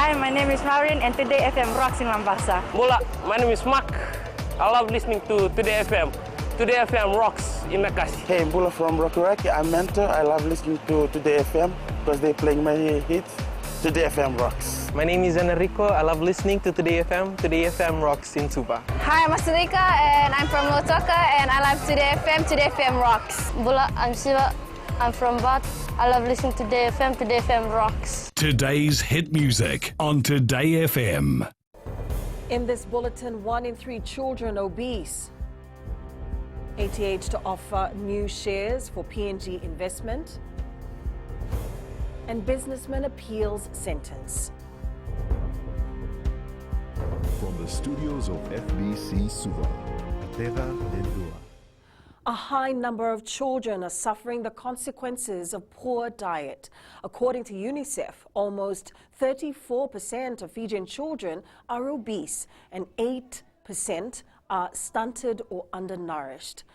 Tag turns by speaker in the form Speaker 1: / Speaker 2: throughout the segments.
Speaker 1: Hi, my name is Maureen and Today FM rocks in Mombasa.
Speaker 2: Mula, my name is Mark. I love listening to Today FM. Today FM rocks in Makassi.
Speaker 3: Hey, Mbula from Rockawaki. I'm Mentor. I love listening to Today FM because they're playing my hits. Today FM rocks.
Speaker 4: My name is Enrico. I love listening to Today FM. Today FM rocks in Suba.
Speaker 5: Hi, I'm Asrika and I'm from Lotoka and I love Today FM. Today FM rocks.
Speaker 6: Bula, I'm Siva. I'm from Bat. I love listening to Today FM. Today FM rocks.
Speaker 7: Today's hit music on Today FM.
Speaker 8: In this bulletin, 1 in 3 children obese. ATH to offer new shares for PNG investment. And businessman appeals sentence.
Speaker 9: From the studios of FBC Suva, Ateva Lendua.
Speaker 8: A high number of children are suffering the consequences of poor diet. According to UNICEF, almost 34% of Fijian children are obese and 8% are stunted or undernourished.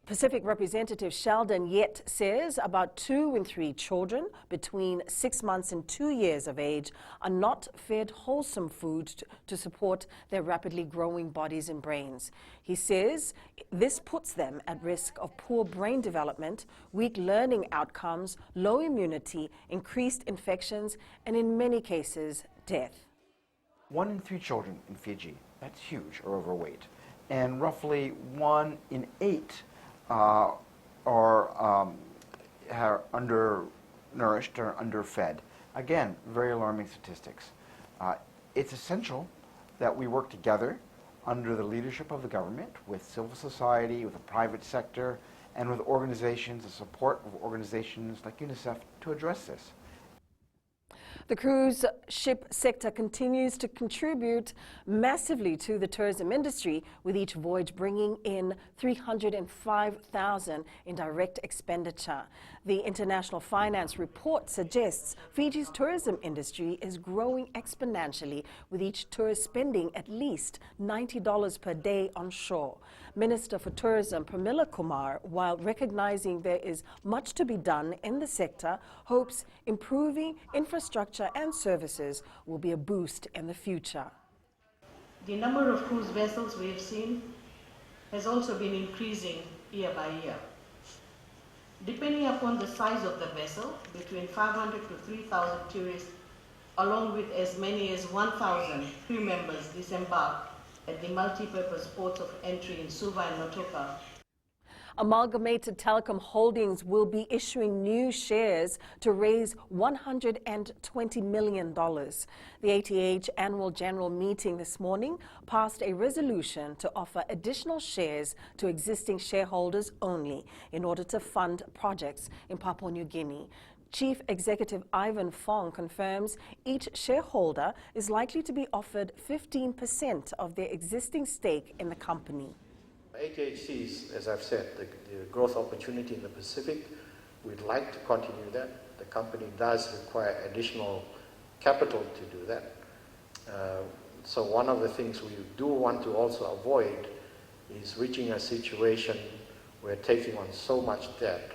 Speaker 8: Pacific Representative Sheldon Yett says about 2 in 3 children between 6 months and 2 years of age are not fed wholesome food to support their rapidly growing bodies and brains. He says this puts them at risk of poor brain development, weak learning outcomes, low immunity, increased infections, and in many cases, death.
Speaker 10: 1 in 3 children in Fiji, that's huge, are overweight. And roughly 1 in 8 are undernourished or underfed. Again, very alarming statistics. It's essential that we work together under the leadership of the government, with civil society, with the private sector, and with organizations, the support of organizations like UNICEF to address this.
Speaker 8: The cruise ship sector continues to contribute massively to the tourism industry, with each voyage bringing in $305,000 in direct expenditure. The International Finance Report suggests Fiji's tourism industry is growing exponentially, with each tourist spending at least $90 per day on shore. Minister for Tourism Pramila Kumar, while recognizing there is much to be done in the sector, hopes improving infrastructure and services will be a boost in the future.
Speaker 11: The number of cruise vessels we have seen has also been increasing year by year. Depending upon the size of the vessel, between 500 to 3,000 tourists, along with as many as 1,000 crew members disembark at the multi-purpose ports of entry in Suva and Notoka.
Speaker 8: Amalgamated Telecom Holdings will be issuing new shares to raise $120 million. The ATH annual general meeting this morning passed a resolution to offer additional shares to existing shareholders only in order to fund projects in Papua New Guinea. Chief Executive Ivan Fong confirms each shareholder is likely to be offered 15% of their existing stake in the company.
Speaker 12: ATH sees, as I've said, the growth opportunity in the Pacific. We'd like to continue that. The company does require additional capital to do that. So one of the things we do want to also avoid is reaching a situation where taking on so much debt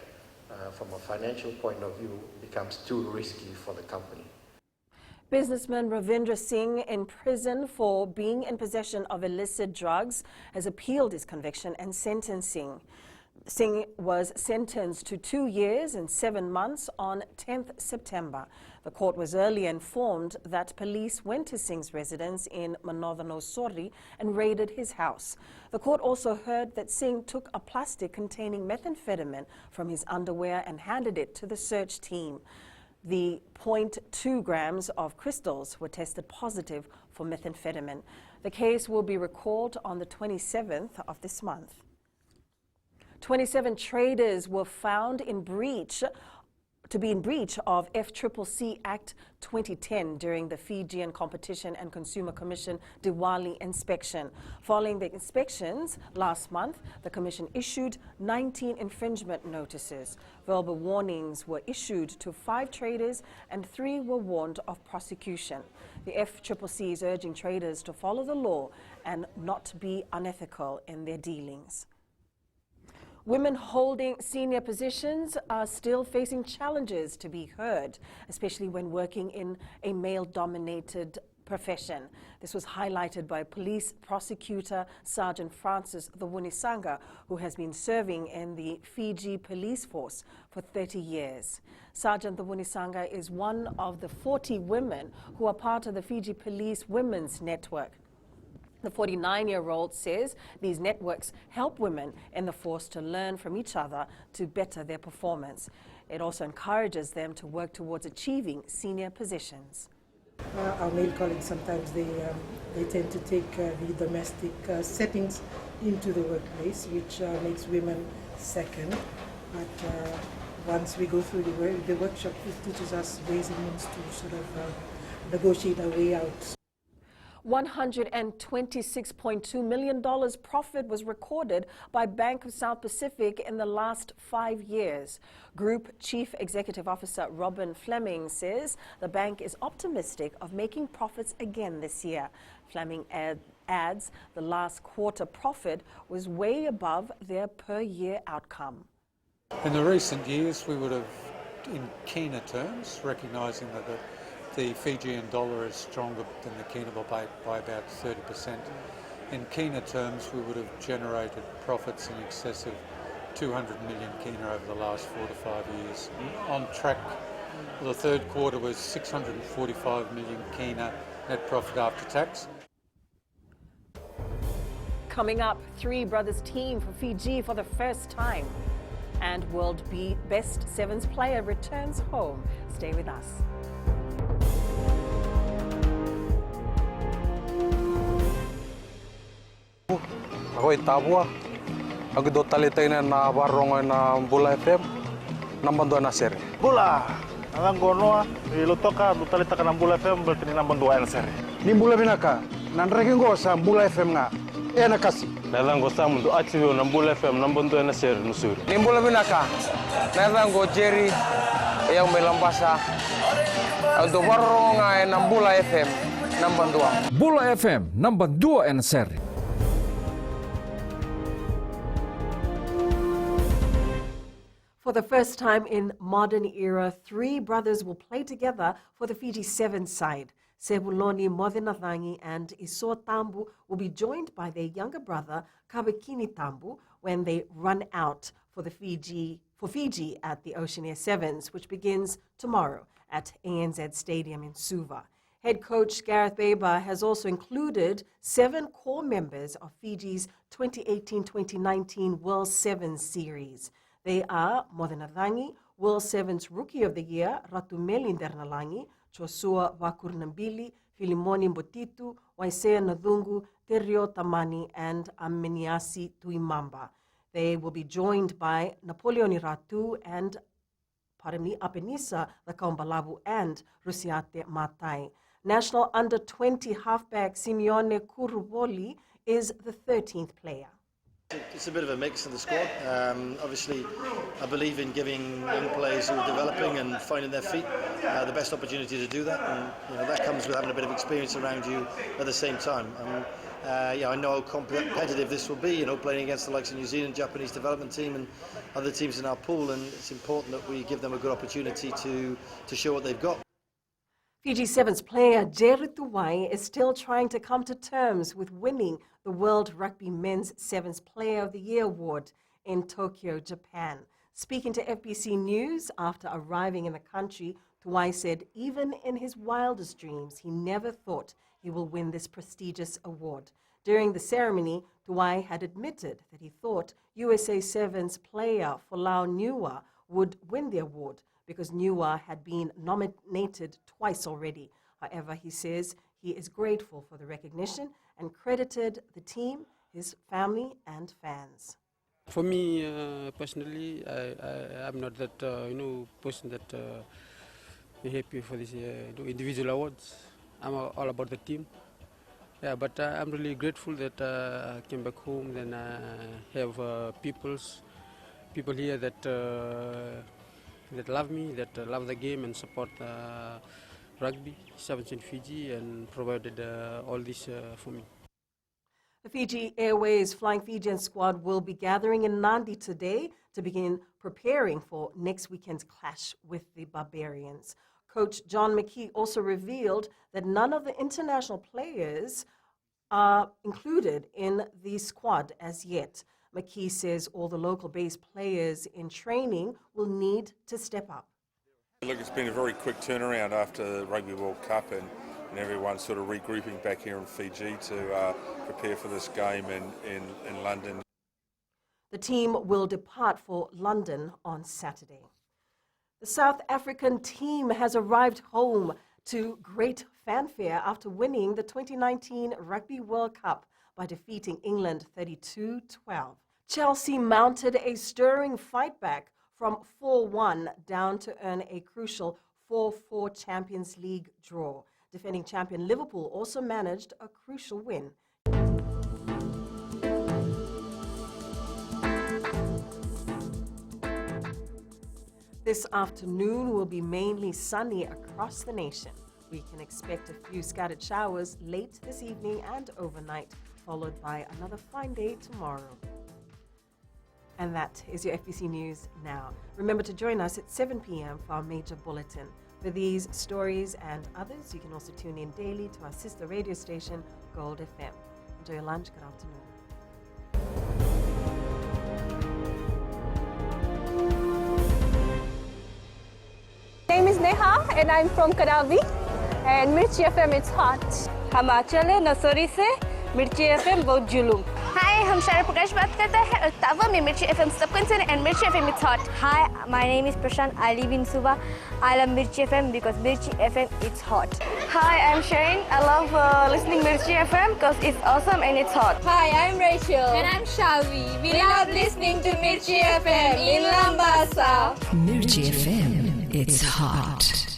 Speaker 12: from a financial point of view becomes too risky for the company.
Speaker 8: Businessman Ravindra Singh, in prison for being in possession of illicit drugs, has appealed his conviction and sentencing. Singh was sentenced to 2 years and 7 months on 10th September. The court was earlier informed that police went to Singh's residence in Manovanosori and raided his house. The court also heard that Singh took a plastic containing methamphetamine from his underwear and handed it to the search team. The 0.2 grams of crystals were tested positive for methamphetamine. The case will be recalled on the 27th of this month. 27 traders were found to be in breach of FCCC Act 2010 during the Fijian Competition and Consumer Commission Diwali inspection. Following the inspections last month, the Commission issued 19 infringement notices. Verbal warnings were issued to 5 traders and 3 were warned of prosecution. The FCCC is urging traders to follow the law and not be unethical in their dealings. Women holding senior positions are still facing challenges to be heard, especially when working in a male-dominated profession. This was highlighted by Police Prosecutor Sergeant Francis Thuvunisanga, who has been serving in the Fiji Police Force for 30 years. Sergeant Thuvunisanga is one of the 40 women who are part of the Fiji Police Women's Network. The 49-year-old says these networks help women in the force to learn from each other to better their performance. It also encourages them to work towards achieving senior positions.
Speaker 13: Our male colleagues sometimes they tend to take the domestic settings into the workplace, which makes women second. But once we go through the workshop, it teaches us ways and means to sort of negotiate our way out.
Speaker 8: $126.2 million profit was recorded by Bank of South Pacific in the last 5 years. Group Chief Executive Officer Robin Fleming says the bank is optimistic of making profits again this year. Fleming adds the last quarter profit was way above their per-year outcome.
Speaker 14: In the recent years, we would have, in kina terms, recognising that the Fijian dollar is stronger than the kina by about 30%. In kina terms, we would have generated profits in excess of 200 million kina over the last 4 to 5 years. On track, the third quarter was 645 million kina net profit after tax.
Speaker 8: Coming up, Three Brothers team for Fiji for the first time. And World Best Sevens player returns home. Stay with us.
Speaker 15: Ako Tabua. Ako do talitay na nabarong na Bula FM. Nambang dua na seri.
Speaker 16: Bula. Ang gono ilutoka do talita ka ng Bula FM berarti nambang dua na seri.
Speaker 15: Ni Bula binaka. Nanregen go sa Bula FM nga. Na kasi.
Speaker 16: Nalang go sa mundo atio ng Bula FM nambang dua na seri nusuri.
Speaker 15: Ni Bula binaka. Nalang go Jerry yang melambasa. Do barong nga ng Bula FM nambang dua.
Speaker 17: Bula FM nambang dua na seri.
Speaker 8: For the first time in modern era, three brothers will play together for the Fiji Sevens side. Sebuloni Modinathangi and Iso Tambu will be joined by their younger brother, Kabekini Tambu, when they run out for Fiji at the Oceania Sevens, which begins tomorrow at ANZ Stadium in Suva. Head coach Gareth Baber has also included 7 core members of Fiji's 2018-2019 World Sevens series. They are Modinathangi, World Sevens Rookie of the Year, Ratumeli Dernalangi, Chosua Wakurnambili, Filimoni Mbotitu, Waisea Nadhungu, Terio Tamani, and Ameniasi Tuimamba. They will be joined by Napoleon Iratu and, Apenisa Lakaombalabu and Rusiate Matai. National Under-20 halfback Simeone Kuruboli is the 13th player.
Speaker 18: It's a bit of a mix in the squad. Obviously, I believe in giving young players who are developing and finding their feet the best opportunity to do that. And that comes with having a bit of experience around you at the same time. I know how competitive this will be, playing against the likes of New Zealand, Japanese development team and other teams in our pool, and it's important that we give them a good opportunity to show what they've got.
Speaker 8: Fiji Sevens player Jerry Tuwai is still trying to come to terms with winning the World Rugby Men's Sevens Player of the Year award in Tokyo, Japan. Speaking to FBC News after arriving in the country, Tuwai said even in his wildest dreams, he never thought he will win this prestigious award. During the ceremony, Tuwai had admitted that he thought USA Sevens player Folau Niua would win the award because Niua had been nominated twice already. However, he says he is grateful for the recognition and credited the team, his family, and fans.
Speaker 19: For me, personally, I'm not that person that happy for this individual awards. I'm all about the team. Yeah, but I'm really grateful that I came back home. Then I have people here that love me, that love the game and support rugby, sevens in Fiji, and provided all this for me.
Speaker 8: The Fiji Airways Flying Fijian squad will be gathering in Nadi today to begin preparing for next weekend's clash with the Barbarians. Coach John McKee also revealed that none of the international players are included in the squad as yet. McKee says all the local-based players in training will need to step up.
Speaker 20: Look, it's been a very quick turnaround after the Rugby World Cup and everyone sort of regrouping back here in Fiji to prepare for this game in London.
Speaker 8: The team will depart for London on Saturday. The South African team has arrived home to great fanfare after winning the 2019 Rugby World Cup by defeating England 32-12. Chelsea mounted a stirring fight back from 4-1 down to earn a crucial 4-4 Champions League draw. Defending champion Liverpool also managed a crucial win. This afternoon will be mainly sunny across the nation. We can expect a few scattered showers late this evening and overnight, followed by another fine day tomorrow. And that is your FBC News now. Remember to join us at 7 p.m. for our major bulletin. For these stories and others, you can also tune in daily to our sister radio station, Gold FM. Enjoy your lunch. Good afternoon.
Speaker 5: My name is Neha and I'm from Kadavi, and Mirchi FM it's hot.
Speaker 1: हम आंचल है नसोरी से मिर्ची FM बहुत जुलूम.
Speaker 5: Hi, हम शारा प्रकाश बात करते हैं और तावा में Mirchi FM सबकन सुने and Mirchi FM it's hot.
Speaker 6: Hi, my name is Prashant. I live in Suva. I love Mirchi FM because Mirchi FM it's hot.
Speaker 5: Hi, I'm Shane. I love listening Mirchi FM because it's awesome and it's hot.
Speaker 21: Hi, I'm Rachel.
Speaker 22: And I'm Shavi. We love listening to Mirchi FM in Lambasa.
Speaker 23: Mirchi FM, it's hot.